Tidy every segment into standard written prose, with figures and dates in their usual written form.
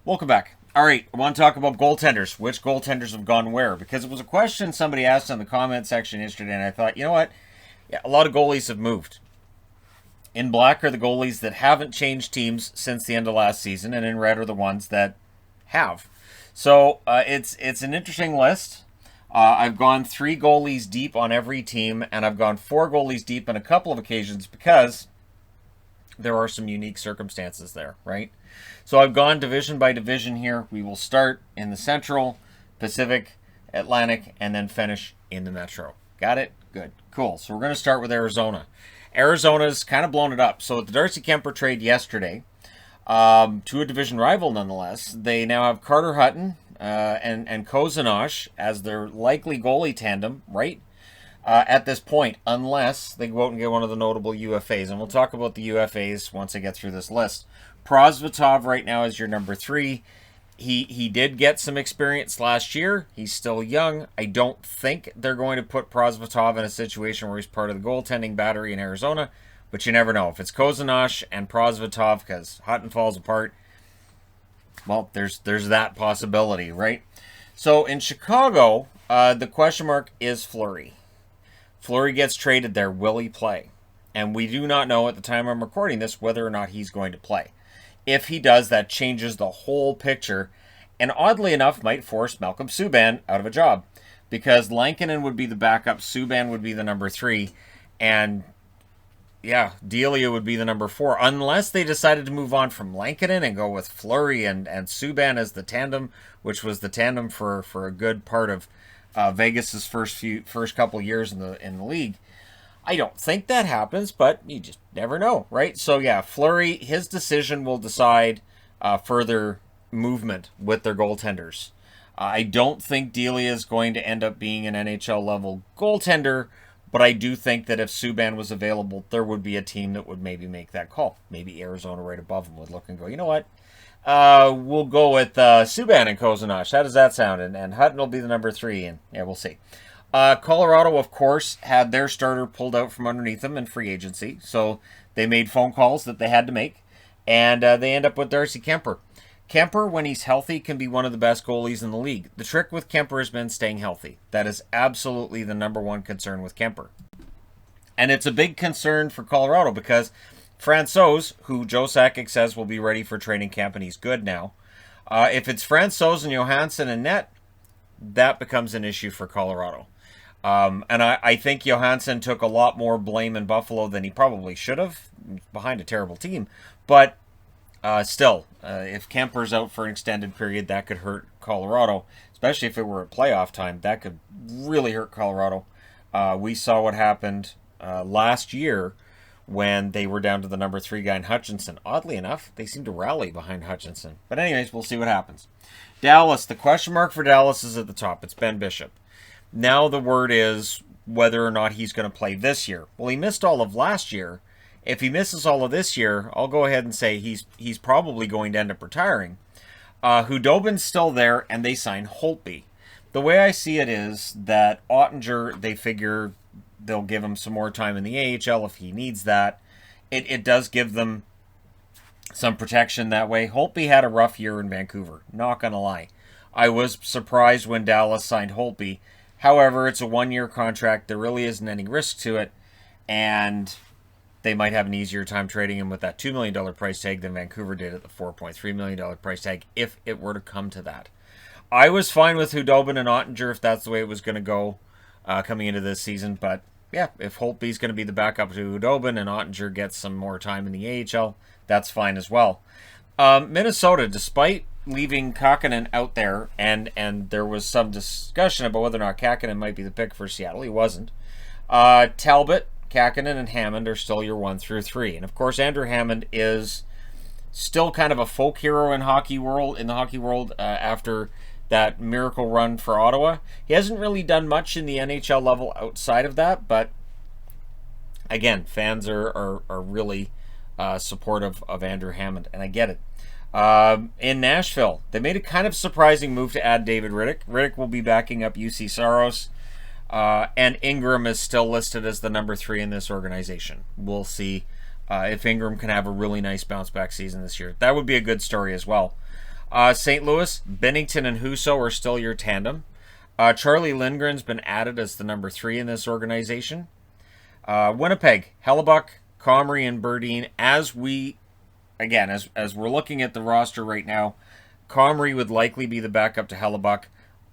Welcome back. All right, I want to talk about goaltenders. Which goaltenders have gone where? Because it was a question somebody asked in the comment section yesterday, and I thought, you know what? Yeah, a lot of goalies have moved. In black are the goalies that haven't changed teams since the end of last season, and in red are the ones that have. So it's an interesting list. I've gone 3 goalies deep on every team, and I've gone 4 goalies deep on a couple of occasions because there are some unique circumstances there, right? So I've gone division by division here. We will start in the Central, Pacific, Atlantic, and then finish in the Metro. Got it? Good. Cool. So we're going to start with Arizona. Arizona's kind of blown it up. So with the Darcy Kemper trade yesterday, to a division rival nonetheless, they now have Carter Hutton and Kozanosh as their likely goalie tandem, right? At this point, unless they go out and get one of the notable UFAs. And we'll talk about the UFAs once I get through this list. Prosvetov right now is your number 3. He did get some experience last year. He's still young. I don't think they're going to put Prosvetov in a situation where he's part of the goaltending battery in Arizona. But you never know. If it's Kozanosh and Prosvetov, because Hutton falls apart, well, there's that possibility, right? So in Chicago, the question mark is Fleury. Fleury gets traded there. Will he play? And we do not know at the time I'm recording this whether or not he's going to play. If he does, that changes the whole picture, and oddly enough might force Malcolm Subban out of a job, because Lankinen would be the backup, Subban would be the number 3, and yeah, Delia would be the number 4, unless they decided to move on from Lankinen and go with Fleury and Subban as the tandem, which was the tandem for a good part of Vegas's first couple years in the league. I don't think that happens, but you just never know, right? So yeah, Fleury, his decision will decide further movement with their goaltenders. I don't think Delia is going to end up being an NHL level goaltender, but I do think that if Subban was available, there would be a team that would maybe make that call. Maybe Arizona right above him would look and go, you know what? We'll go with Subban and Kozanosh. How does that sound? And Hutton will be the number 3, and yeah, we'll see. Colorado, of course, had their starter pulled out from underneath them in free agency, so they made phone calls that they had to make, and they end up with Darcy Kemper. Kemper, when he's healthy, can be one of the best goalies in the league. The trick with Kemper has been staying healthy. That is absolutely the number 1 concern with Kemper. And it's a big concern for Colorado because Francouz, who Joe Sakic says will be ready for training camp, and he's good now. If it's Francouz and Johansson and net, that becomes an issue for Colorado. And I think Johansson took a lot more blame in Buffalo than he probably should have, behind a terrible team. But still, if Kemper's out for an extended period, that could hurt Colorado, especially if it were at playoff time. That could really hurt Colorado. We saw what happened last year when they were down to the number 3 guy in Hutchinson. Oddly enough, they seem to rally behind Hutchinson. But anyways, we'll see what happens. Dallas, the question mark for Dallas is at the top. It's Ben Bishop. Now the word is whether or not he's going to play this year. Well, he missed all of last year. If he misses all of this year, I'll go ahead and say he's probably going to end up retiring. Hudobin's still there, and they sign Holtby. The way I see it is that Ottinger, they figure they'll give him some more time in the AHL if he needs that. It does give them some protection that way. Holtby had a rough year in Vancouver, not going to lie. I was surprised when Dallas signed Holtby. However, it's a 1-year contract. There really isn't any risk to it, and they might have an easier time trading him with that $2 million price tag than Vancouver did at the $4.3 million price tag, if it were to come to that. I was fine with Hudobin and Ottinger if that's the way it was going to go coming into this season, but yeah, if Holtby's going to be the backup to Hudobin and Ottinger gets some more time in the AHL, that's fine as well. Minnesota, despite leaving Kakkonen out there, and there was some discussion about whether or not Kakkonen might be the pick for Seattle. He wasn't. Talbot, Kakkonen, and Hammond are still your 1 through 3. And of course, Andrew Hammond is still kind of a folk hero in the hockey world after that miracle run for Ottawa. He hasn't really done much in the NHL level outside of that, but again, fans are really supportive of Andrew Hammond, and I get it. In Nashville, they made a kind of surprising move to add David Riddick. Riddick will be backing up UC Saros, and Ingram is still listed as the number 3 in this organization. We'll see if Ingram can have a really nice bounce-back season this year. That would be a good story as well. St. Louis, Binnington and Husso are still your tandem. Charlie Lindgren's been added as the number 3 in this organization. Winnipeg, Hellebuck, Comrie, and Burdine. As we're looking at the roster right now, Comrie would likely be the backup to Hellebuck.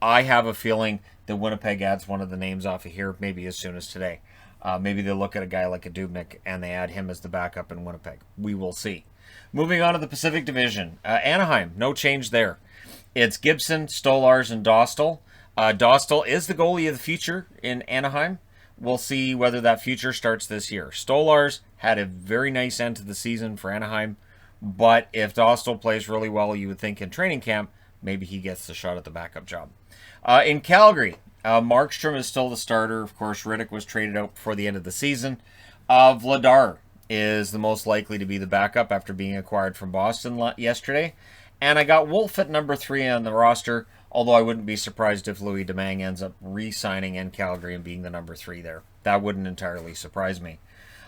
I have a feeling that Winnipeg adds one of the names off of here maybe as soon as today. Maybe they'll look at a guy like a Dubnyk and they add him as the backup in Winnipeg. We will see. Moving on to the Pacific Division. Anaheim, no change there. It's Gibson, Stolars, and Dostal. Dostal is the goalie of the future in Anaheim. We'll see whether that future starts this year. Stolars had a very nice end to the season for Anaheim, but if Dostal plays really well, you would think in training camp, maybe he gets the shot at the backup job. In Calgary, Markstrom is still the starter. Of course, Riddick was traded out before the end of the season. Vladar is the most likely to be the backup after being acquired from Boston yesterday. And I got Wolf at number 3 on the roster, although I wouldn't be surprised if Louis Domingue ends up re-signing in Calgary and being the number 3 there. That wouldn't entirely surprise me.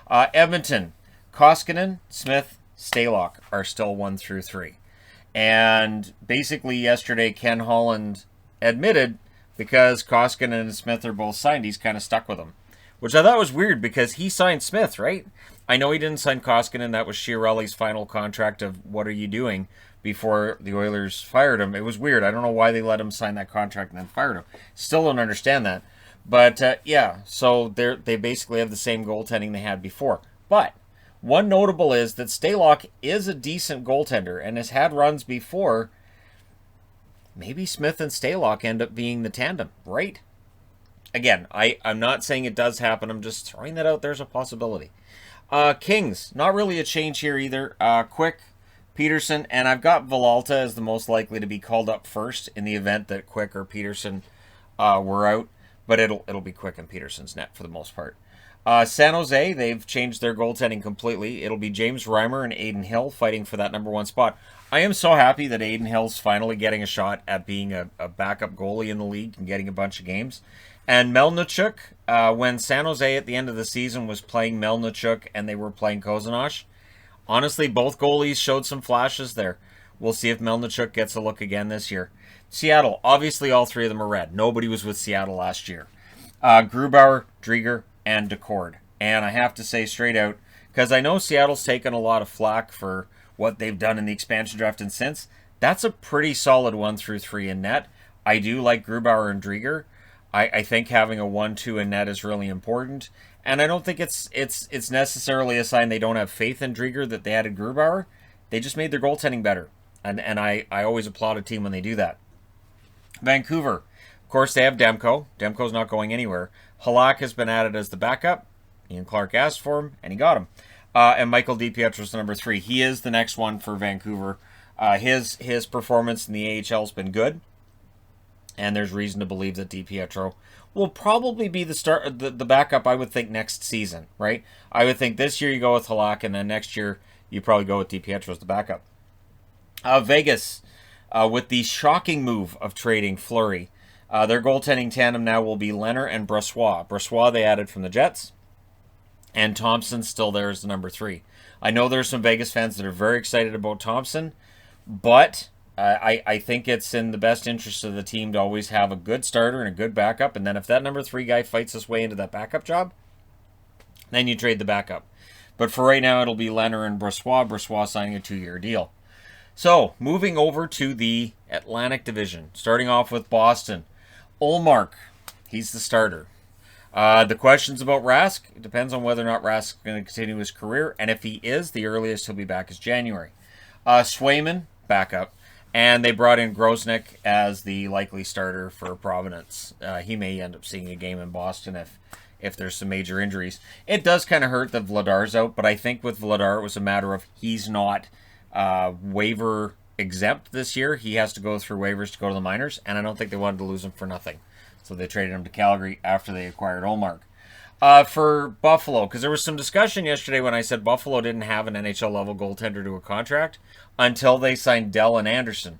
Edmonton, Koskinen, Smith, Stalock are still 1 through 3. And basically yesterday, Ken Holland admitted because Koskinen and Smith are both signed, he's kind of stuck with them. Which I thought was weird because he signed Smith, right? I know he didn't sign Koskinen. That was Chiarelli's final contract of what are you doing before the Oilers fired him. It was weird. I don't know why they let him sign that contract and then fired him. Still don't understand that. But, yeah, so they basically have the same goaltending they had before. But one notable is that Stalock is a decent goaltender and has had runs before. Maybe Smith and Stalock end up being the tandem, right? Again, I'm not saying it does happen. I'm just throwing that out there as a possibility. Kings, not really a change here either. Quick, Peterson, and I've got Villalta as the most likely to be called up first in the event that Quick or Peterson were out. But it'll be Quick and Peterson's net for the most part. San Jose, they've changed their goaltending completely. It'll be James Reimer and Aiden Hill fighting for that number 1 spot. I am so happy that Aiden Hill's finally getting a shot at being a backup goalie in the league and getting a bunch of games. And Melnichuk, when San Jose at the end of the season was playing Melnichuk and they were playing Kozanosh, honestly, both goalies showed some flashes there. We'll see if Melnichuk gets a look again this year. Seattle, obviously all 3 of them are red. Nobody was with Seattle last year. Grubauer, Drieger, and Decord. And I have to say straight out, because I know Seattle's taken a lot of flack for what they've done in the expansion draft and since, that's a pretty solid 1 through 3 in net. I do like Grubauer and Drieger. I think having a 1-2 in net is really important. And I don't think it's necessarily a sign they don't have faith in Drieger that they added Grubauer. They just made their goaltending better. And I always applaud a team when they do that. Vancouver. Of course, they have Demko. Demko's not going anywhere. Halak has been added as the backup. Ian Clark asked for him, and he got him. And Michael DiPietro's the number 3. He is the next one for Vancouver. His performance in the AHL has been good. And there's reason to believe that DiPietro will probably be the backup, I would think, next season, right? I would think this year you go with Halak, and then next year you probably go with DiPietro as the backup. Vegas, with the shocking move of trading Fleury, their goaltending tandem now will be Leonard and Brossoit. Brossoit they added from the Jets, and Thompson's still there as the number 3. I know there's some Vegas fans that are very excited about Thompson, but I think it's in the best interest of the team to always have a good starter and a good backup, and then if that number 3 guy fights his way into that backup job, then you trade the backup. But for right now, it'll be Leonard and Brossoit. Brossoit signing a 2-year deal. So, moving over to the Atlantic Division, starting off with Boston. Ullmark, he's the starter. The questions about Rask, it depends on whether or not Rask is going to continue his career, and if he is, the earliest he'll be back is January. Swayman, backup. And they brought in Grosnick as the likely starter for Providence. He may end up seeing a game in Boston if there's some major injuries. It does kind of hurt that Vladar's out, but I think with Vladar it was a matter of he's not waiver exempt this year. He has to go through waivers to go to the minors, and I don't think they wanted to lose him for nothing. So they traded him to Calgary after they acquired Ullmark. For Buffalo, because there was some discussion yesterday when I said Buffalo didn't have an NHL-level goaltender to a contract until they signed Dell and Anderson.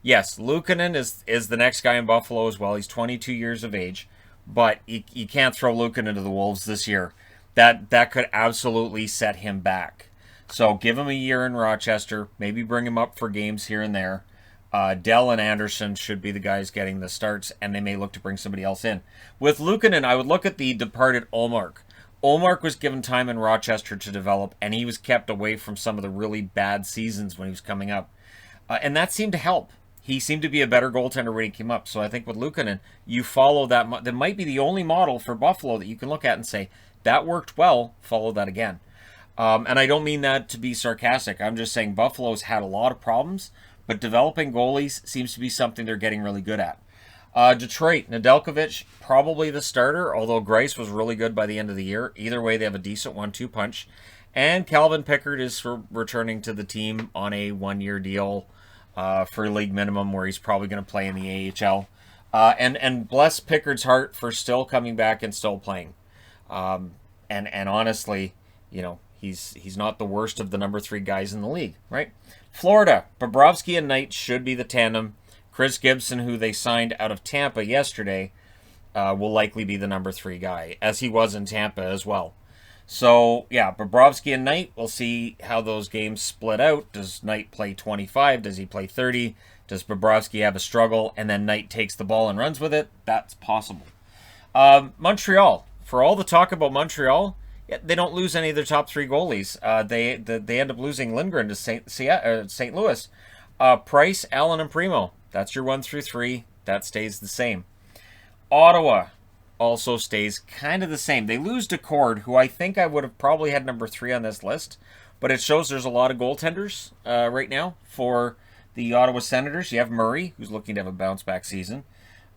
Yes, Luukkonen is the next guy in Buffalo as well. He's 22 years of age, but you can't throw Luukkonen to the Wolves this year. That could absolutely set him back. So give him a year in Rochester, maybe bring him up for games here and there. Dell and Anderson should be the guys getting the starts, and they may look to bring somebody else in. With Luukkonen, I would look at the departed Ullmark. Ullmark was given time in Rochester to develop, and he was kept away from some of the really bad seasons when he was coming up. And that seemed to help. He seemed to be a better goaltender when he came up. So I think with Luukkonen, you follow that. That might be the only model for Buffalo that you can look at and say, that worked well, follow that again. And I don't mean that to be sarcastic. I'm just saying Buffalo's had a lot of problems, but developing goalies seems to be something they're getting really good at. Detroit, Nedeljkovic, probably the starter, although Greiss was really good by the end of the year. Either way, they have a decent 1-2 punch. And Calvin Pickard is returning to the team on a 1-year deal for league minimum, where he's probably going to play in the AHL. And bless Pickard's heart for still coming back and still playing. And honestly, you know, he's not the worst of the number 3 guys in the league, right? Florida, Bobrovsky and Knight should be the tandem. Chris Gibson, who they signed out of Tampa yesterday, will likely be the number 3 guy, as he was in Tampa as well. So, yeah, Bobrovsky and Knight, we'll see how those games split out. Does Knight play 25? Does he play 30? Does Bobrovsky have a struggle, and then Knight takes the ball and runs with it? That's possible. Montreal. For all the talk about Montreal, they don't lose any of their top 3 goalies. They end up losing Lindgren to St. Louis. Price, Allen, and Primo. That's your 1 through 3. That stays the same. Ottawa also stays kind of the same. They lose Decord, who I think I would have probably had number 3 on this list, but it shows there's a lot of goaltenders right now for the Ottawa Senators. You have Murray, who's looking to have a bounce-back season.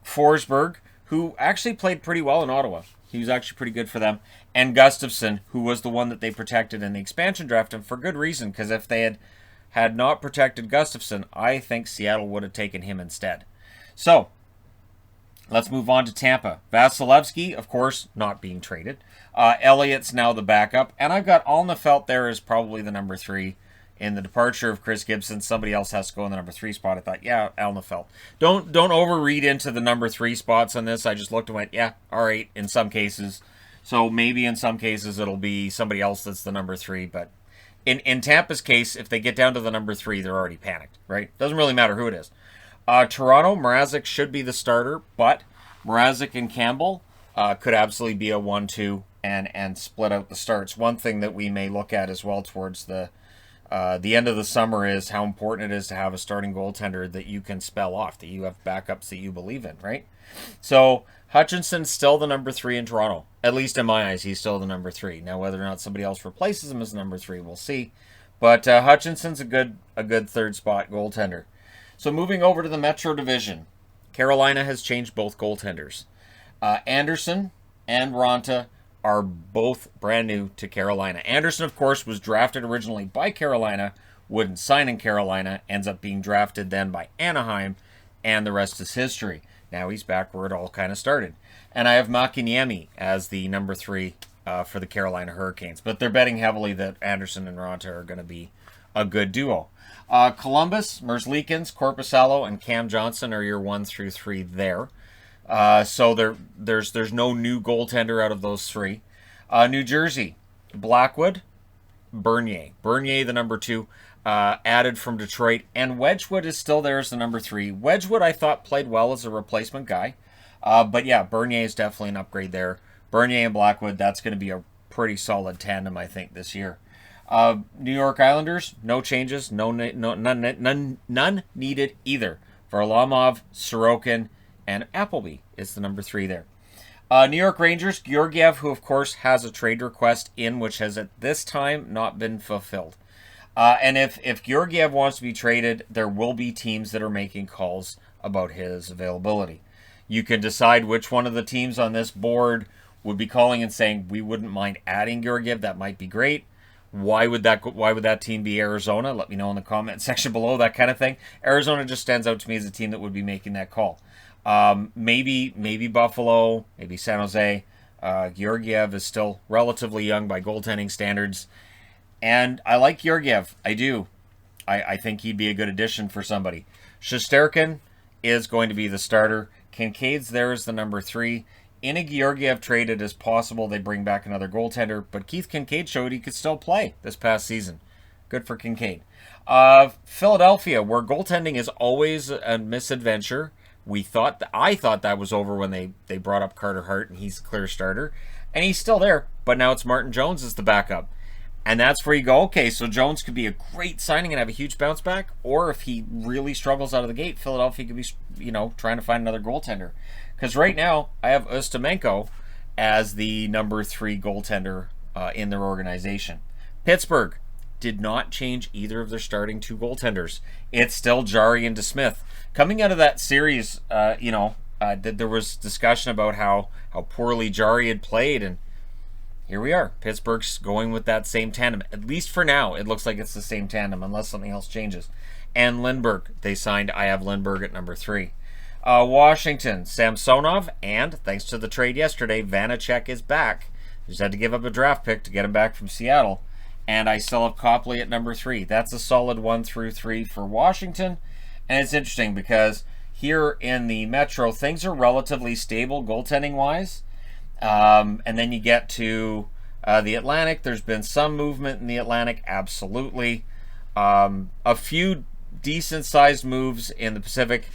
Forsberg, who actually played pretty well in Ottawa. He was actually pretty good for them. And Gustafsson, who was the one that they protected in the expansion draft, and for good reason, because if they had not protected Gustafsson, I think Seattle would have taken him instead. So, let's move on to Tampa. Vasilevsky, of course, not being traded. Elliott's now the backup, and I've got Alnefelt there as probably the number 3. In the departure of Chris Gibson, somebody else has to go in the number 3 spot. I thought, yeah, Alnefelt. Don't overread into the number 3 spots on this. I just looked and went, yeah, all right, in some cases. So maybe in some cases it'll be somebody else that's the number 3, but in Tampa's case, if they get down to the number 3, they're already panicked, right? Doesn't really matter who it is. Toronto, Mrazek should be the starter, but Mrazek and Campbell could absolutely be a 1-2 and split out the starts. One thing that we may look at as well towards the end of the summer is how important it is to have a starting goaltender that you can spell off, that you have backups that you believe in, right? So Hutchinson's still the number 3 in Toronto. At least in my eyes, he's still the number 3. Now, whether or not somebody else replaces him as number 3, we'll see. But Hutchinson's a good third spot goaltender. So moving over to the Metro Division, Carolina has changed both goaltenders. Anderson and Ronta are both brand new to Carolina. Anderson, of course, was drafted originally by Carolina, wouldn't sign in Carolina, ends up being drafted then by Anaheim, and the rest is history. Now he's back where it all kind of started. And I have Makiniemi as the number 3 for the Carolina Hurricanes. But they're betting heavily that Anderson and Ronta are going to be a good duo. Columbus, Merzlikins, Korpisalo, and Cam Johnson are your 1 through 3 there. So there's no new goaltender out of those 3. New Jersey, Blackwood, Bernier. Bernier, the number 2, added from Detroit. And Wedgwood is still there as the number 3. Wedgwood, I thought, played well as a replacement guy. But yeah, Bernier is definitely an upgrade there. Bernier and Blackwood, that's going to be a pretty solid tandem, I think, this year. New York Islanders, no changes, none needed either. Varlamov, Sorokin, and Appleby is the number 3 there. New York Rangers, Georgiev, who of course has a trade request in, which has at this time not been fulfilled. And if Georgiev wants to be traded, there will be teams that are making calls about his availability. You can decide which one of the teams on this board would be calling and saying, we wouldn't mind adding Georgiev, that might be great. Why would that team be Arizona? Let me know in the comment section below, that kind of thing. Arizona just stands out to me as a team that would be making that call. Maybe Buffalo, maybe San Jose. Georgiev is still relatively young by goaltending standards. And I like Georgiev. I do. I think he'd be a good addition for somebody. Shesterkin is going to be the starter. Kincaid's there as the number 3. In a Georgiev trade, it is possible they bring back another goaltender, but Keith Kincaid showed he could still play this past season. Good for Kincaid. Philadelphia, where goaltending is always a misadventure. I thought that was over when they brought up Carter Hart, and he's a clear starter. And he's still there, but now it's Martin Jones as the backup. And that's where you go, okay, so Jones could be a great signing and have a huge bounce back, or if he really struggles out of the gate, Philadelphia could be, trying to find another goaltender. Because right now, I have Ustimenko as the number 3 goaltender in their organization. Pittsburgh did not change either of their starting 2 goaltenders. It's still Jarry and DeSmith. Coming out of that series, there was discussion about how poorly Jarry had played, and here we are. Pittsburgh's going with that same tandem. At least for now, it looks like it's the same tandem, unless something else changes. And Lindbergh, they signed. I have Lindbergh at number 3. Washington, Samsonov, and thanks to the trade yesterday, Vanacek is back. Just had to give up a draft pick to get him back from Seattle. And I still have Copley at number 3. That's a solid 1 through 3 for Washington. And it's interesting because here in the Metro, things are relatively stable goaltending-wise. And then you get to the Atlantic. There's been some movement in the Atlantic, absolutely. A few decent-sized moves in the Pacific,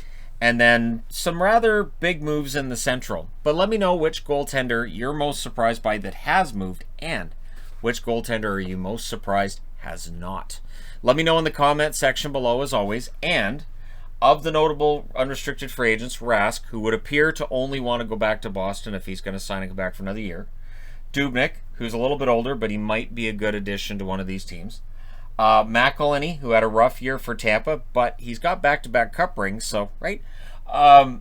and then some rather big moves in the Central. But let me know which goaltender you're most surprised by that has moved, and which goaltender are you most surprised has not. Let me know in the comment section below, as always. And of the notable unrestricted free agents, Rask, who would appear to only want to go back to Boston if he's going to sign and go back for another year. Dubnyk, who's a little bit older, but he might be a good addition to one of these teams. McElhinney, who had a rough year for Tampa, but he's got back-to-back cup rings, so, right?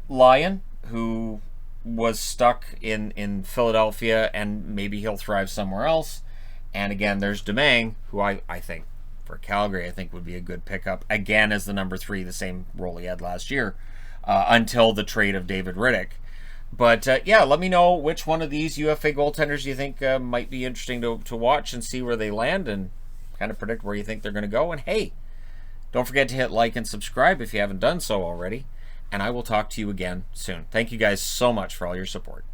Lyon, who was stuck in Philadelphia, and maybe he'll thrive somewhere else. And again, there's Domingue, who I think, for Calgary, I think would be a good pickup. Again, as the number 3, the same role he had last year, until the trade of David Riddick. But, yeah, let me know which one of these UFA goaltenders you think might be interesting to watch and see where they land and kind of predict where you think they're going to go. And, hey, don't forget to hit like and subscribe if you haven't done so already. And I will talk to you again soon. Thank you guys so much for all your support.